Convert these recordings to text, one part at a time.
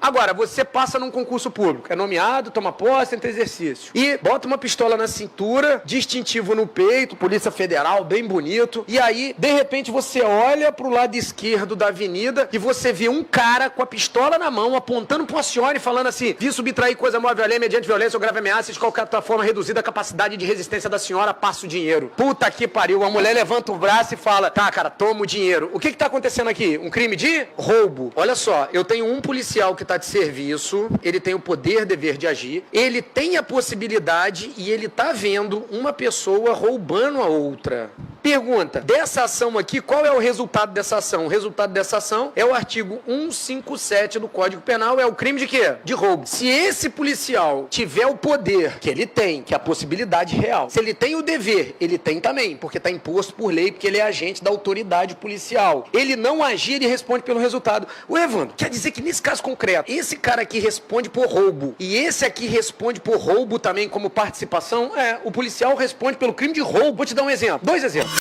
Agora, você passa num concurso público, é nomeado, toma posse, entra exercício. E bota uma pistola na cintura, distintivo no peito, Polícia Federal, bem bonito. E aí, de repente, você olha pro lado esquerdo da avenida e você vê um cara com a pistola na mão, apontando pra uma senhora e falando assim: vi subtrair coisa móvel alheia mediante violência ou grave ameaça de qualquer outra forma reduzida a capacidade de resistência da senhora, passa o dinheiro. Puta que pariu, a mulher levanta o braço e fala: tá, cara, toma o dinheiro. O que tá acontecendo aqui? Um crime de roubo. Olha só, eu tenho um policial que tá de serviço, ele tem o poder, dever de agir, ele tem a possibilidade e ele tá vendo uma pessoa roubando a outra. Pergunta, dessa ação aqui, qual é o resultado dessa ação? O resultado dessa ação é o artigo 157 do Código Penal, é o crime de quê? De roubo. Se esse policial tiver o poder, que ele tem, que é a possibilidade real, se ele tem o dever, ele tem também, porque está imposto por lei, porque ele é agente da autoridade policial. Ele não agir, ele responde pelo resultado. O Evandro, quer dizer que nesse caso concreto, esse cara aqui responde por roubo, e esse aqui responde por roubo também como participação? É, o policial responde pelo crime de roubo. Vou te dar um exemplo, 2 exemplos.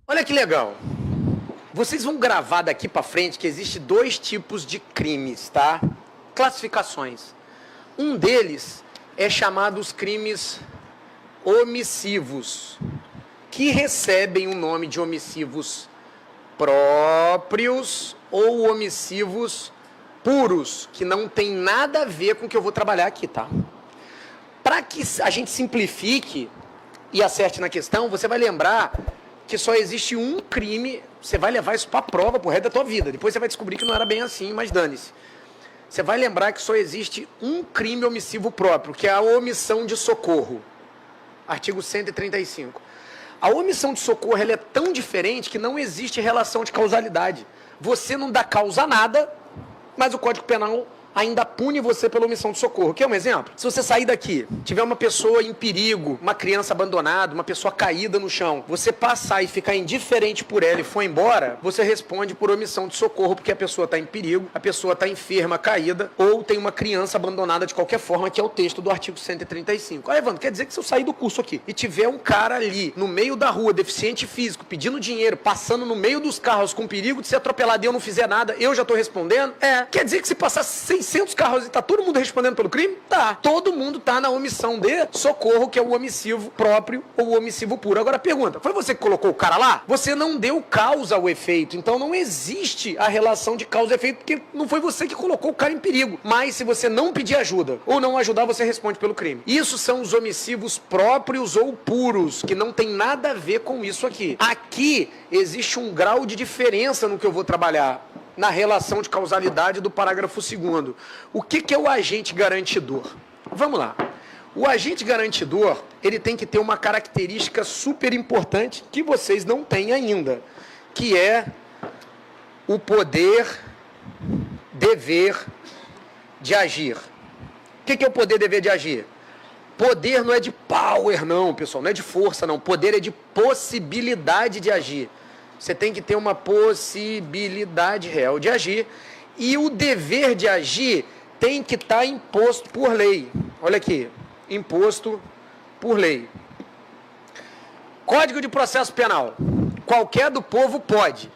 Olha que legal. Vocês vão gravar daqui pra frente que existe 2 tipos de crimes, tá? Classificações. Um deles é chamado os crimes omissivos, que recebem o nome de omissivos próprios ou omissivos puros, que não tem nada a ver com o que eu vou trabalhar aqui, tá? Para que a gente simplifique e acerte na questão, você vai lembrar que só existe um crime, você vai levar isso para prova pro resto da tua vida. Depois você vai descobrir que não era bem assim, mas dane-se. Você vai lembrar que só existe um crime omissivo próprio, que é a omissão de socorro. Artigo 135. A omissão de socorro ela é tão diferente que não existe relação de causalidade. Você não dá causa a nada, mas o Código Penal ainda pune você pela omissão de socorro. Quer um exemplo? Se você sair daqui, tiver uma pessoa em perigo, uma criança abandonada, uma pessoa caída no chão, você passar e ficar indiferente por ela e for embora, você responde por omissão de socorro, porque a pessoa está em perigo, a pessoa está enferma, caída, ou tem uma criança abandonada de qualquer forma, que é o texto do artigo 135. Ah, Evandro, quer dizer que se eu sair do curso aqui e tiver um cara ali, no meio da rua, deficiente físico, pedindo dinheiro, passando no meio dos carros com perigo de ser atropelado e eu não fizer nada, eu já estou respondendo? É. Quer dizer que se passar 600 carros e tá todo mundo respondendo pelo crime? Tá. Todo mundo tá na omissão de socorro, que é o omissivo próprio ou o omissivo puro. Agora pergunta, foi você que colocou o cara lá? Você não deu causa ao efeito, então não existe a relação de causa e efeito, porque não foi você que colocou o cara em perigo. Mas se você não pedir ajuda ou não ajudar, você responde pelo crime. Isso são os omissivos próprios ou puros, que não tem nada a ver com isso aqui. Aqui existe um grau de diferença no que eu vou trabalhar, na relação de causalidade do parágrafo 2º. O que é o agente garantidor? Vamos lá. O agente garantidor, ele tem que ter uma característica super importante que vocês não têm ainda, que é o poder, dever de agir. O que é o poder, dever de agir? Poder não é de power, não, pessoal, não é de força, não. Poder é de possibilidade de agir. Você tem que ter uma possibilidade real de agir e o dever de agir tem que estar imposto por lei. Olha aqui, imposto por lei. Código de Processo Penal. Qualquer do povo pode.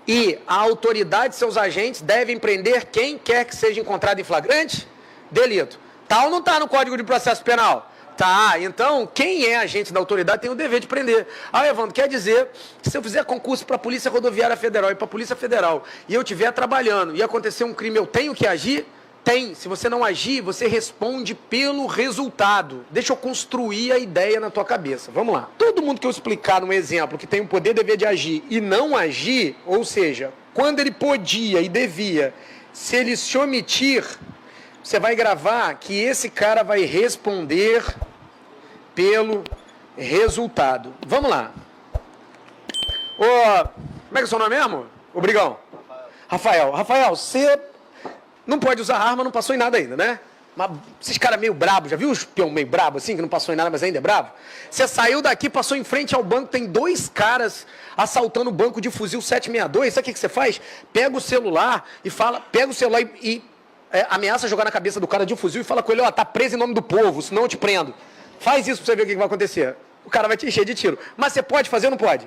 E a autoridade e seus agentes devem prender quem quer que seja encontrado em flagrante delito. Tá ou não tá no Código de Processo Penal? Tá, então, quem é agente da autoridade tem o dever de prender. Ah, Evandro, quer dizer que se eu fizer concurso para a Polícia Rodoviária Federal e para a Polícia Federal e eu estiver trabalhando e acontecer um crime, eu tenho que agir? Tem. Se você não agir, você responde pelo resultado. Deixa eu construir a ideia na tua cabeça. Vamos lá. Todo mundo que eu explicar no exemplo que tem o poder, dever de agir e não agir, ou seja, quando ele podia e devia, se ele se omitir, você vai gravar que esse cara vai responder pelo resultado. Vamos lá. Como é que é o seu nome mesmo? O Brigão? Rafael. Rafael, você não pode usar arma, não passou em nada ainda, né? Mas esses caras meio brabos, já viu os peão meio brabo assim, que não passou em nada, mas ainda é bravo? Você saiu daqui, passou em frente ao banco, tem 2 caras assaltando o banco de fuzil 762, sabe o que você faz? Pega o celular e fala, pega o celular e ameaça jogar na cabeça do cara de um fuzil e fala com ele, ó, tá preso em nome do povo, senão eu te prendo. Faz isso pra você ver o que vai acontecer. O cara vai te encher de tiro. Mas você pode fazer ou não pode?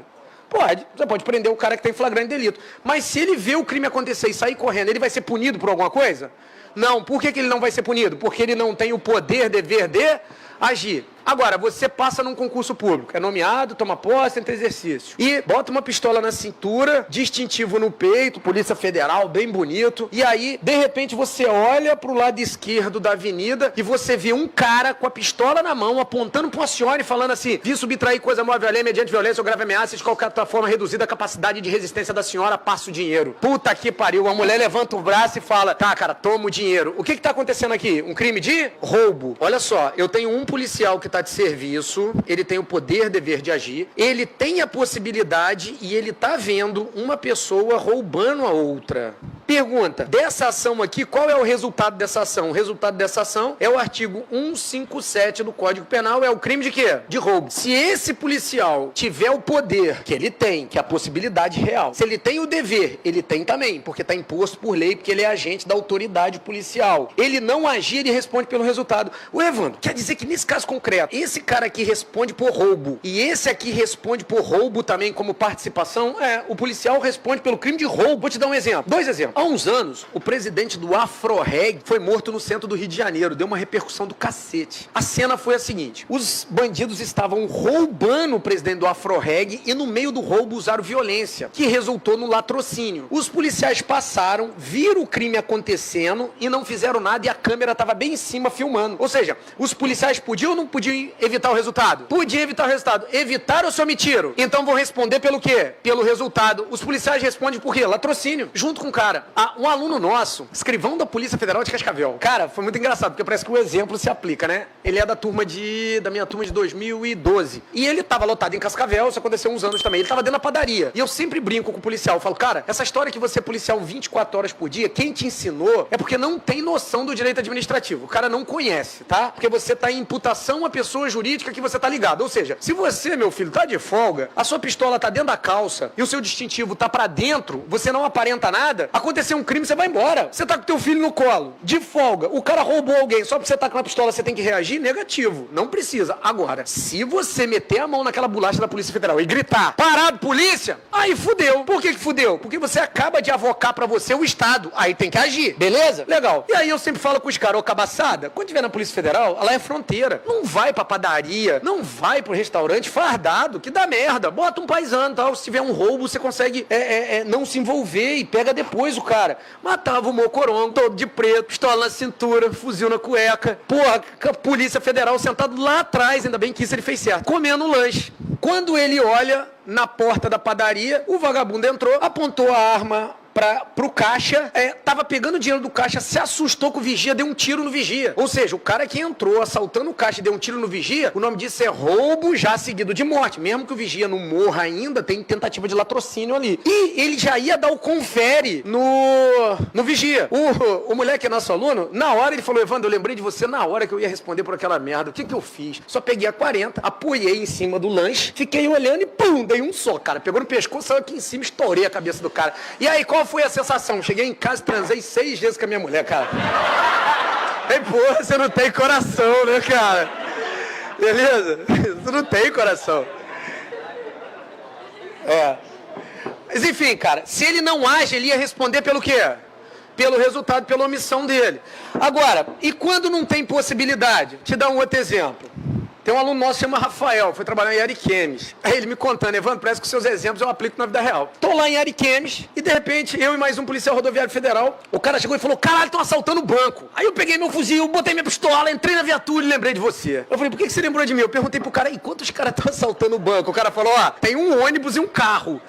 Pode. Você pode prender o cara que tem flagrante delito. Mas se ele vê o crime acontecer e sair correndo, ele vai ser punido por alguma coisa? Não. Por que ele não vai ser punido? Porque ele não tem o poder, dever de agir. Agora, você passa num concurso público, é nomeado, toma posse, entra exercício. E bota uma pistola na cintura, distintivo no peito, Polícia Federal, bem bonito. E aí, de repente, você olha pro lado esquerdo da avenida e você vê um cara com a pistola na mão, apontando pra uma senhora e falando assim: vi subtrair coisa móvel alheia mediante violência ou grave ameaça de qualquer outra forma reduzida a capacidade de resistência da senhora, passa o dinheiro. Puta que pariu, a mulher levanta o braço e fala: tá, cara, toma o dinheiro. O que tá acontecendo aqui? Um crime de roubo. Olha só, eu tenho um policial que tá de serviço, ele tem o poder, dever de agir, ele tem a possibilidade e ele tá vendo uma pessoa roubando a outra. Pergunta, dessa ação aqui, qual é o resultado dessa ação? O resultado dessa ação é o artigo 157 do Código Penal, é o crime de quê? De roubo. Se esse policial tiver o poder que ele tem, que é a possibilidade real, se ele tem o dever, ele tem também, porque está imposto por lei, porque ele é agente da autoridade policial. Ele não agir, ele responde pelo resultado. O Evandro, quer dizer que nesse caso concreto, esse cara aqui responde por roubo e esse aqui responde por roubo também como participação? O policial responde pelo crime de roubo. Vou te dar um exemplo, 2 exemplos. Há uns anos, o presidente do Afroreg foi morto no centro do Rio de Janeiro. Deu uma repercussão do cacete. A cena foi a seguinte: os bandidos estavam roubando o presidente do Afroreg e no meio do roubo usaram violência, que resultou no latrocínio. Os policiais passaram, viram o crime acontecendo e não fizeram nada e a câmera estava bem em cima filmando. Ou seja, os policiais podiam ou não podiam evitar o resultado? Podia evitar o resultado. Evitaram ou se omitiram? Então vão responder pelo quê? Pelo resultado. Os policiais respondem por quê? Latrocínio. Junto com o cara. Um aluno nosso, escrivão da Polícia Federal de Cascavel. Cara, foi muito engraçado, porque parece que o exemplo se aplica, né? Ele é da minha turma de 2012. E ele tava lotado em Cascavel, isso aconteceu uns anos também. Ele tava dentro da padaria. E eu sempre brinco com o policial. Eu falo, cara, essa história que você é policial 24 horas por dia, quem te ensinou é porque não tem noção do direito administrativo. O cara não conhece, tá? Porque você tá em imputação a pessoa jurídica que você tá ligado. Ou seja, se você, meu filho, tá de folga, a sua pistola tá dentro da calça e o seu distintivo tá pra dentro, você não aparenta nada, aconteceu um crime, você vai embora. Você tá com teu filho no colo, de folga, o cara roubou alguém, só porque você tá com a pistola você tem que reagir? Negativo, não precisa. Agora, se você meter a mão naquela bolacha da Polícia Federal e gritar, parado, polícia, aí fudeu. Por que fudeu? Porque você acaba de avocar pra você o Estado, aí tem que agir, beleza? Legal. E aí eu sempre falo com os caras, ô cabaçada, quando tiver na Polícia Federal, ela é fronteira, não vai pra padaria, não vai pro restaurante fardado, que dá merda, bota um paisano, tal, se tiver um roubo, você consegue não se envolver e pega depois o cara. Matava o mocorongo, todo de preto, pistola na cintura, fuzil na cueca. Porra, a Polícia Federal sentado lá atrás, ainda bem que isso ele fez certo, comendo lanche. Quando ele olha na porta da padaria, o vagabundo entrou, apontou a arma pro caixa, tava pegando o dinheiro do caixa, se assustou com o vigia, deu um tiro no vigia. Ou seja, o cara que entrou assaltando o caixa e deu um tiro no vigia, o nome disso é roubo já seguido de morte. Mesmo que o vigia não morra ainda, tem tentativa de latrocínio ali. E ele já ia dar o confere no vigia. O moleque que é nosso aluno, na hora ele falou, Evandro, eu lembrei de você na hora que eu ia responder por aquela merda. O que eu fiz? Só peguei a 40, apoiei em cima do lanche, fiquei olhando e pum, dei um só, cara. Pegou no pescoço, saiu aqui em cima, estourei a cabeça do cara. E aí, qual foi a sensação? Cheguei em casa e transei 6 vezes com a minha mulher, cara. Ei, porra, você não tem coração, né, cara? Beleza? Você não tem coração. Mas enfim, cara, se ele não age, ele ia responder pelo quê? Pelo resultado, pela omissão dele. Agora, e quando não tem possibilidade? Te dar um outro exemplo. Tem um aluno nosso que chama Rafael, foi trabalhar em Ariquemes. Aí ele me contando, Evandro, parece que os seus exemplos eu aplico na vida real. Tô lá em Ariquemes e de repente eu e mais um policial rodoviário federal, o cara chegou e falou, caralho, estão assaltando o banco. Aí eu peguei meu fuzil, botei minha pistola, entrei na viatura e lembrei de você. Eu falei, por que você lembrou de mim? Eu perguntei pro cara, enquanto os caras estão assaltando o banco? O cara falou, tem um ônibus e um carro.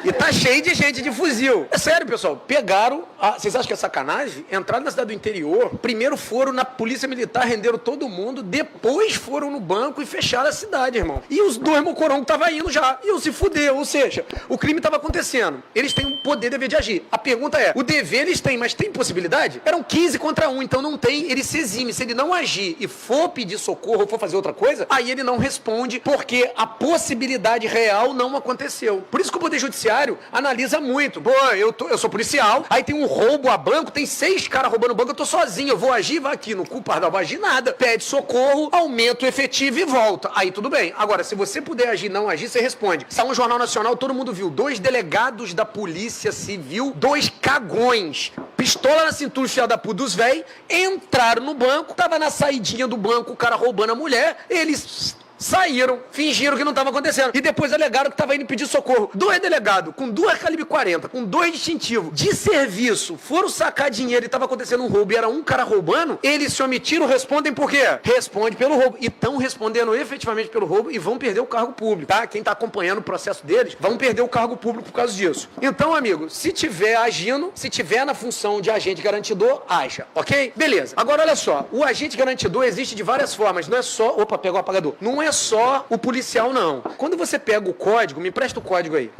E tá cheio de gente de fuzil. É sério, pessoal. Pegaram... vocês acham que é sacanagem? Entraram na cidade do interior, primeiro foram na polícia militar, renderam todo mundo, depois foram no banco e fecharam a cidade, irmão. E os 2 mocorongos estavam indo já. E eu se fudeu. Ou seja, o crime estava acontecendo. Eles têm o poder, dever de agir. A pergunta é, o dever eles têm, mas tem possibilidade? Eram 15 contra 1, então não tem, ele se exime. Se ele não agir e for pedir socorro ou for fazer outra coisa, aí ele não responde, porque a possibilidade real não aconteceu. Por isso que o Poder Judiciário penitenciário analisa muito. Pô, eu sou policial, aí tem um roubo a banco, tem 6 caras roubando banco, eu tô sozinho, eu vou agir, vai aqui, no cu, pardal, vai agir nada. Pede socorro, aumenta o efetivo e volta. Aí tudo bem. Agora, se você puder agir, não agir, você responde. Saiu um Jornal Nacional, todo mundo viu. 2 delegados da Polícia Civil, 2 cagões, pistola na cintura, filha da puta dos véi, entraram no banco, tava na saidinha do banco, o cara roubando a mulher, eles saíram, fingiram que não estava acontecendo. E depois alegaram que estava indo pedir socorro. 2 delegados, com 2 calibre 40, com 2 distintivos, de serviço, foram sacar dinheiro e estava acontecendo um roubo e era um cara roubando, eles se omitiram, respondem por quê? Responde pelo roubo. E estão respondendo efetivamente pelo roubo e vão perder o cargo público, tá? Quem está acompanhando o processo deles, vão perder o cargo público por causa disso. Então, amigo, se tiver agindo, se tiver na função de agente garantidor, acha, ok? Beleza. Agora, olha só, o agente garantidor existe de várias formas, não é só... Opa, pegou o apagador. Não é só o policial, não. Quando você pega o código, me empresta o código aí.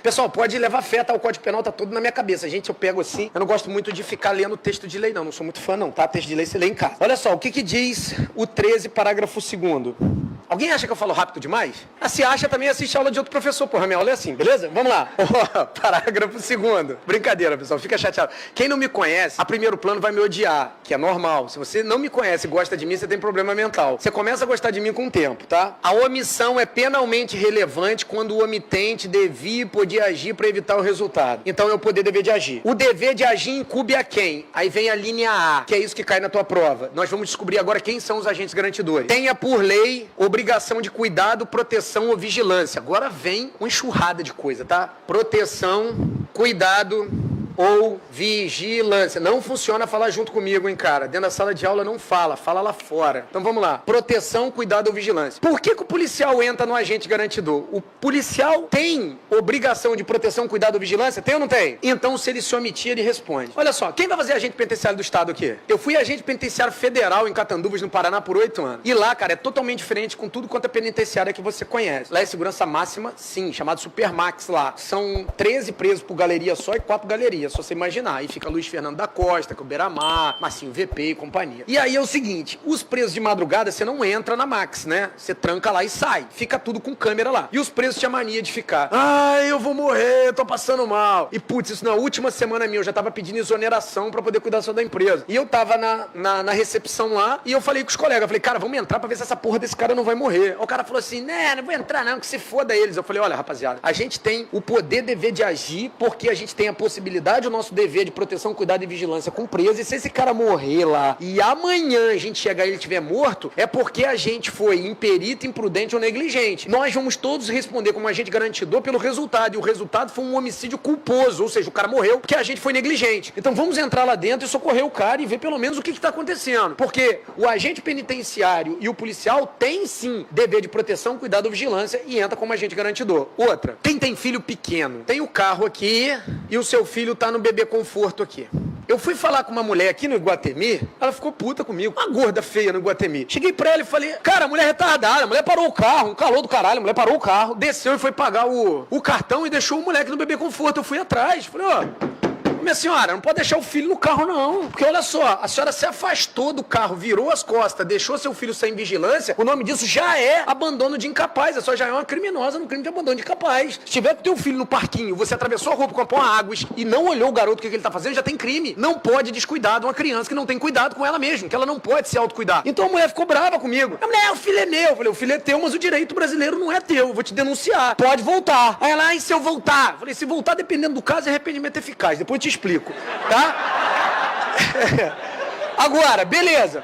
Pessoal, pode levar fé, tá? O Código Penal tá todo na minha cabeça. Gente, eu pego assim, eu não gosto muito de ficar lendo texto de lei, não sou muito fã, não, tá? Texto de lei você lê em casa. Olha só, o que diz o 13, parágrafo 2º? Alguém acha que eu falo rápido demais? Ah, se acha, também assiste a aula de outro professor, porra, minha aula é assim, beleza? Vamos lá. Parágrafo 2º. Brincadeira, pessoal, fica chateado. Quem não me conhece, a primeiro plano vai me odiar, que é normal. Se você não me conhece e gosta de mim, você tem problema mental. Você começa a gostar de mim com o tempo, tá? A omissão é penalmente relevante quando o omitente devia e podia agir para evitar o resultado. Então é o poder dever de agir. O dever de agir incumbe a quem? Aí vem a linha A, que é isso que cai na tua prova. Nós vamos descobrir agora quem são os agentes garantidores. Tenha por lei obrigação de cuidado, proteção ou vigilância. Agora vem uma enxurrada de coisa, tá? Proteção, cuidado ou vigilância. Não funciona falar junto comigo, hein, cara? Dentro da sala de aula não fala, fala lá fora. Então vamos lá. Proteção, cuidado ou vigilância. Por que o policial entra no agente garantidor? O policial tem obrigação de proteção, cuidado ou vigilância? Tem ou não tem? Então, se ele se omitir, ele responde. Olha só, quem vai fazer agente penitenciário do Estado aqui? Eu fui agente penitenciário federal em Catanduvas, no Paraná, por 8 anos. E lá, cara, é totalmente diferente com tudo quanto é penitenciária que você conhece. Lá é segurança máxima, sim, chamado Supermax lá. São 13 presos por galeria só e 4 galerias. É só você imaginar. Aí fica Luiz Fernando da Costa, que é o Beira-Mar, Marcinho VP e companhia. E aí é o seguinte, os presos de madrugada, você não entra na Max, né? Você tranca lá e sai. Fica tudo com câmera lá. E os presos tinham mania de ficar, ai, eu vou morrer, eu tô passando mal. E putz, isso na última semana minha, eu já tava pedindo exoneração pra poder cuidar só da empresa. E eu tava na recepção lá, e eu falei com os colegas, eu falei, cara, vamos entrar pra ver se essa porra desse cara não vai morrer. Aí o cara falou assim, né, não vou entrar não, que se foda eles. Eu falei, olha, rapaziada, a gente tem o poder, dever de agir, porque a gente tem a possibilidade, o nosso dever de proteção, cuidado e vigilância com preso, e se esse cara morrer lá, e amanhã a gente chegar e ele estiver morto, é porque a gente foi imperito, imprudente ou negligente. Nós vamos todos responder como agente garantidor pelo resultado, e o resultado foi um homicídio culposo, ou seja, o cara morreu porque a gente foi negligente. Então vamos entrar lá dentro e socorrer o cara e ver pelo menos o que está acontecendo, porque o agente penitenciário e o policial tem sim dever de proteção, cuidado ou vigilância e entra como agente garantidor. Outra, quem tem filho pequeno, tem o carro aqui e o seu filho tá no bebê conforto aqui. Eu fui falar com uma mulher aqui no Iguatemi, ela ficou puta comigo, uma gorda feia no Iguatemi. Cheguei pra ela e falei, cara, a mulher é retardada, a mulher parou o carro, um calor do caralho, a mulher parou o carro, desceu e foi pagar o cartão e deixou o moleque no bebê conforto. Eu fui atrás, falei, ó, minha senhora, não pode deixar o filho no carro não, porque olha só, a senhora se afastou do carro, virou as costas, deixou seu filho sem vigilância, o nome disso já é abandono de incapaz, a senhora já é uma criminosa no crime de abandono de incapaz. Se tiver com teu filho no parquinho, você atravessou a rua para comprar uma água e não olhou o garoto, o que ele tá fazendo, já tem crime. Não pode descuidar de uma criança que não tem cuidado com ela mesma, que ela não pode se autocuidar. Então a mulher ficou brava comigo. A mulher, o filho é meu. Eu falei, o filho é teu, mas o direito brasileiro não é teu, eu vou te denunciar. Pode voltar. Aí ela, e se eu voltar? Eu falei, se voltar, dependendo do caso, é arrependimento eficaz. Depois eu te explico, tá? Agora, beleza.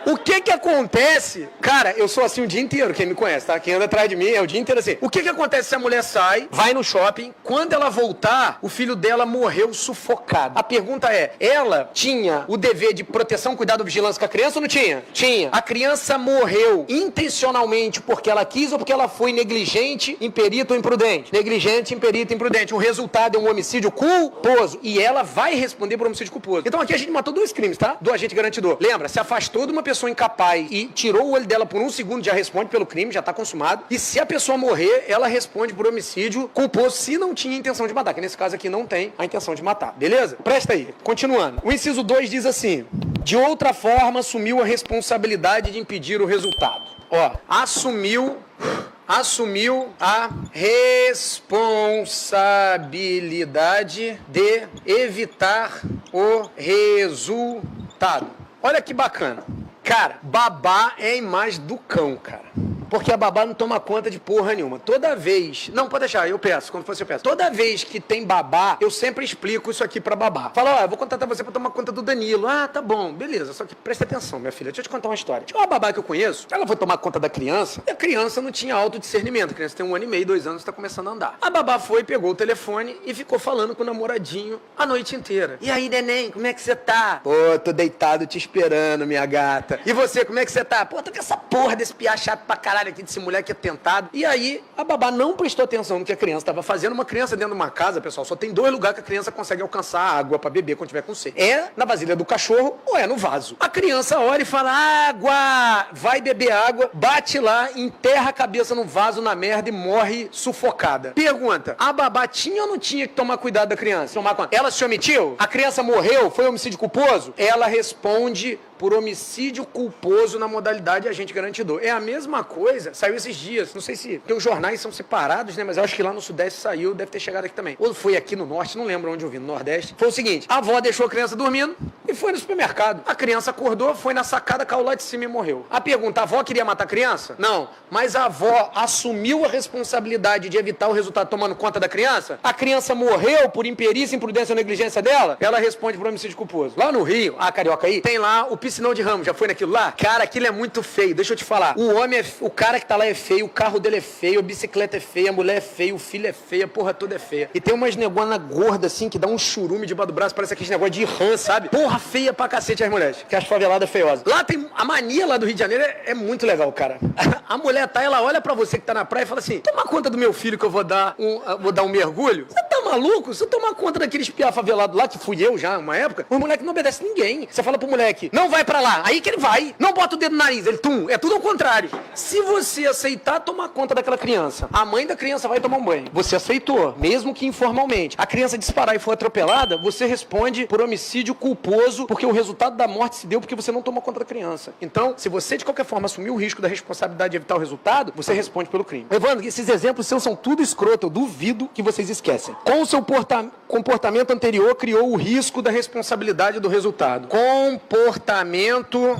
O que acontece? Cara, eu sou assim o dia inteiro, quem me conhece, tá? Quem anda atrás de mim é o dia inteiro assim. O que acontece se a mulher sai, vai no shopping, quando ela voltar, o filho dela morreu sufocado. A pergunta é, ela tinha o dever de proteção, cuidado, vigilância com a criança ou não tinha? Tinha. A criança morreu intencionalmente porque ela quis ou porque ela foi negligente, imperito ou imprudente? Negligente, imperito, imprudente. O resultado é um homicídio culposo. E ela vai responder por homicídio culposo. Então aqui a gente matou 2 crimes, tá? Do agente garantidor. Lembra? Se afastou de uma pessoa incapaz e tirou o olho dela por 1 segundo, já responde pelo crime, já está consumado. E se a pessoa morrer, ela responde por homicídio culposo se não tinha intenção de matar, que nesse caso aqui não tem a intenção de matar, beleza? Presta aí, continuando. O inciso 2 diz assim, de outra forma assumiu a responsabilidade de impedir o resultado. Ó, assumiu assumiu a responsabilidade de evitar o resultado. Olha que bacana. Cara, babá é a imagem do cão, cara. Porque a babá não toma conta de porra nenhuma. Toda vez... Não, pode deixar, eu peço. Quando for eu peço. Toda vez que tem babá, eu sempre explico isso aqui pra babá. Fala, ó, eu vou contratar você pra tomar conta do Danilo. Ah, tá bom, beleza. Só que presta atenção, minha filha. Deixa eu te contar uma história. Tinha uma babá que eu conheço, ela foi tomar conta da criança, e a criança não tinha autodiscernimento. A criança tem 1 ano e meio, 2 anos, tá começando a andar. A babá foi, pegou o telefone e ficou falando com o namoradinho a noite inteira. E aí, neném, como é que você tá? Pô, tô deitado te esperando, minha gata. E você, como é que você tá? Pô, tô com essa porra desse piá chato pra caralho aqui, desse moleque atentado. E aí, a babá não prestou atenção no que a criança estava fazendo. Uma criança dentro de uma casa, pessoal, só tem 2 lugares que a criança consegue alcançar água pra beber quando tiver com sede. É na vasilha do cachorro ou é no vaso. A criança olha e fala, água! Vai beber água, bate lá, enterra a cabeça no vaso, na merda e morre sufocada. Pergunta, a babá tinha ou não tinha que tomar cuidado da criança? Tomar conta. Ela se omitiu? A criança morreu? Foi homicídio culposo? Ela responde por homicídio culposo na modalidade agente garantidor. É a mesma coisa, saiu esses dias, não sei se, porque os jornais são separados, né, mas eu acho que lá no Sudeste saiu, deve ter chegado aqui também. Ou foi aqui no Norte, não lembro onde eu vi, no Nordeste. Foi o seguinte, a avó deixou a criança dormindo e foi no supermercado. A criança acordou, foi na sacada, caiu lá de cima e morreu. A pergunta, a avó queria matar a criança? Não, mas a avó assumiu a responsabilidade de evitar o resultado tomando conta da criança? A criança morreu por imperícia, imprudência ou negligência dela? Ela responde por homicídio culposo. Lá no Rio, a Carioca aí, tem lá o piscinão de Ramos, já foi naquilo lá? Cara, aquilo é muito feio, deixa eu te falar. O homem o cara que tá lá é feio, o carro dele é feio, a bicicleta é feia, a mulher é feia, o filho é feio, a porra toda é feia. E tem umas negona gorda assim, que dá um churume debaixo do braço, parece aquele negócio de rã, sabe? Porra feia pra cacete as mulheres, que as faveladas feiosas. Lá tem, a mania lá do Rio de Janeiro é muito legal, cara. A mulher tá, ela olha pra você que tá na praia e fala assim, toma conta do meu filho que eu vou dar um mergulho. Você tá maluco? Se eu tomar conta daqueles piá favelado lá, que fui eu já, uma época, os moleques não obedecem ninguém. Você fala pro moleque, não vai pra lá, aí que ele vai. Não bota o dedo no nariz, ele é tudo ao contrário. Se você aceitar tomar conta daquela criança, a mãe da criança vai tomar um banho. Você aceitou, mesmo que informalmente. A criança disparar e for atropelada, você responde por homicídio culposo, porque o resultado da morte se deu porque você não tomou conta da criança. Então, se você de qualquer forma assumir o risco da responsabilidade de evitar o resultado, você responde pelo crime. Evandro, esses exemplos seus são tudo escroto, eu duvido que vocês esquecem. Com o seu comportamento anterior, criou o risco da responsabilidade do resultado. Comportamento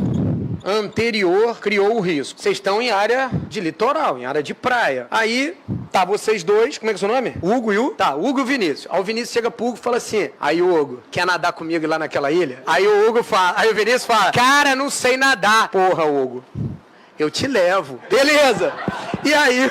anterior criou o risco. Vocês estão em área de litoral, em área de praia. Aí, tá, vocês dois, como é que é o seu nome? Hugo e o? Tá, Hugo e o Vinícius. Aí o Vinícius chega pro Hugo e fala assim, aí Hugo, quer nadar comigo lá naquela ilha? Aí o Hugo fala, aí o Vinícius fala, cara, não sei nadar. Porra, Hugo, eu te levo. Beleza. E aí...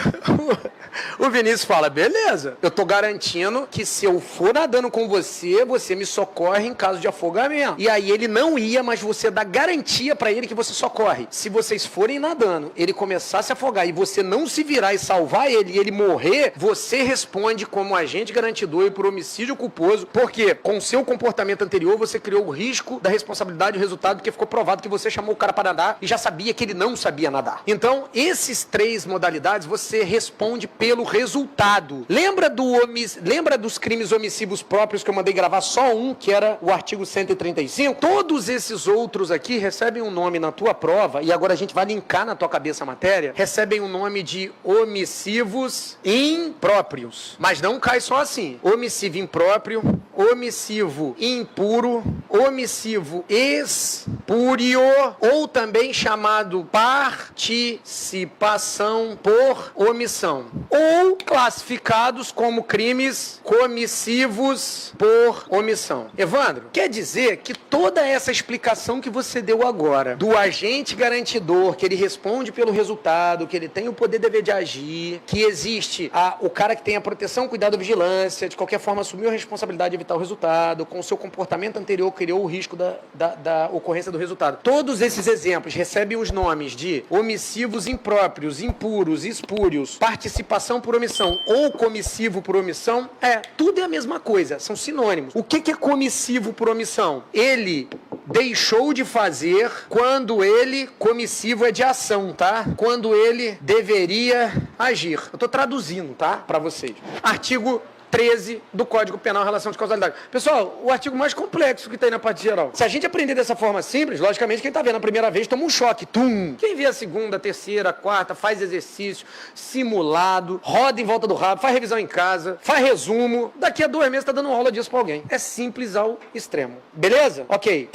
O Vinícius fala, beleza, eu tô garantindo que se eu for nadando com você, você me socorre em caso de afogamento. E aí ele não ia, mas você dá garantia pra ele que você socorre. Se vocês forem nadando, ele começar a se afogar e você não se virar e salvar ele e ele morrer, você responde como agente garantidor e por homicídio culposo, porque com seu comportamento anterior você criou o risco da responsabilidade do resultado, porque ficou provado que você chamou o cara para nadar e já sabia que ele não sabia nadar. Então, esses 3 modalidades você responde pelo resultado. Lembra dos crimes omissivos próprios que eu mandei gravar só um, que era o artigo 135? Todos esses outros aqui recebem um nome na tua prova, e agora a gente vai linkar na tua cabeça a matéria, recebem o nome de omissivos impróprios. Mas não cai só assim. Omissivo impróprio, omissivo impuro, omissivo espúrio, ou também chamado participação por omissão, ou classificados como crimes comissivos por omissão. Evandro, quer dizer que toda essa explicação que você deu agora, do agente garantidor, que ele responde pelo resultado, que ele tem o poder dever de agir, que existe o cara que tem a proteção, cuidado, vigilância, de qualquer forma assumiu a responsabilidade de evitar o resultado, com o seu comportamento anterior criou o risco da ocorrência do resultado. Todos esses exemplos recebem os nomes de omissivos impróprios, impuros, espúrios, participação por omissão ou comissivo por omissão. Tudo é a mesma coisa, são sinônimos. O que é comissivo por omissão? Ele deixou de fazer quando ele, comissivo é de ação, tá? Quando ele deveria agir. Eu tô traduzindo, tá? Pra vocês. Artigo 13 do Código Penal, relação de causalidade. Pessoal, o artigo mais complexo que tem na parte geral. Se a gente aprender dessa forma simples, logicamente, quem está vendo a primeira vez toma um choque. Tum! Quem vê a segunda, terceira, quarta, faz exercício, simulado, roda em volta do rabo, faz revisão em casa, faz resumo, daqui a 2 meses está dando uma aula disso para alguém. É simples ao extremo. Beleza? Ok.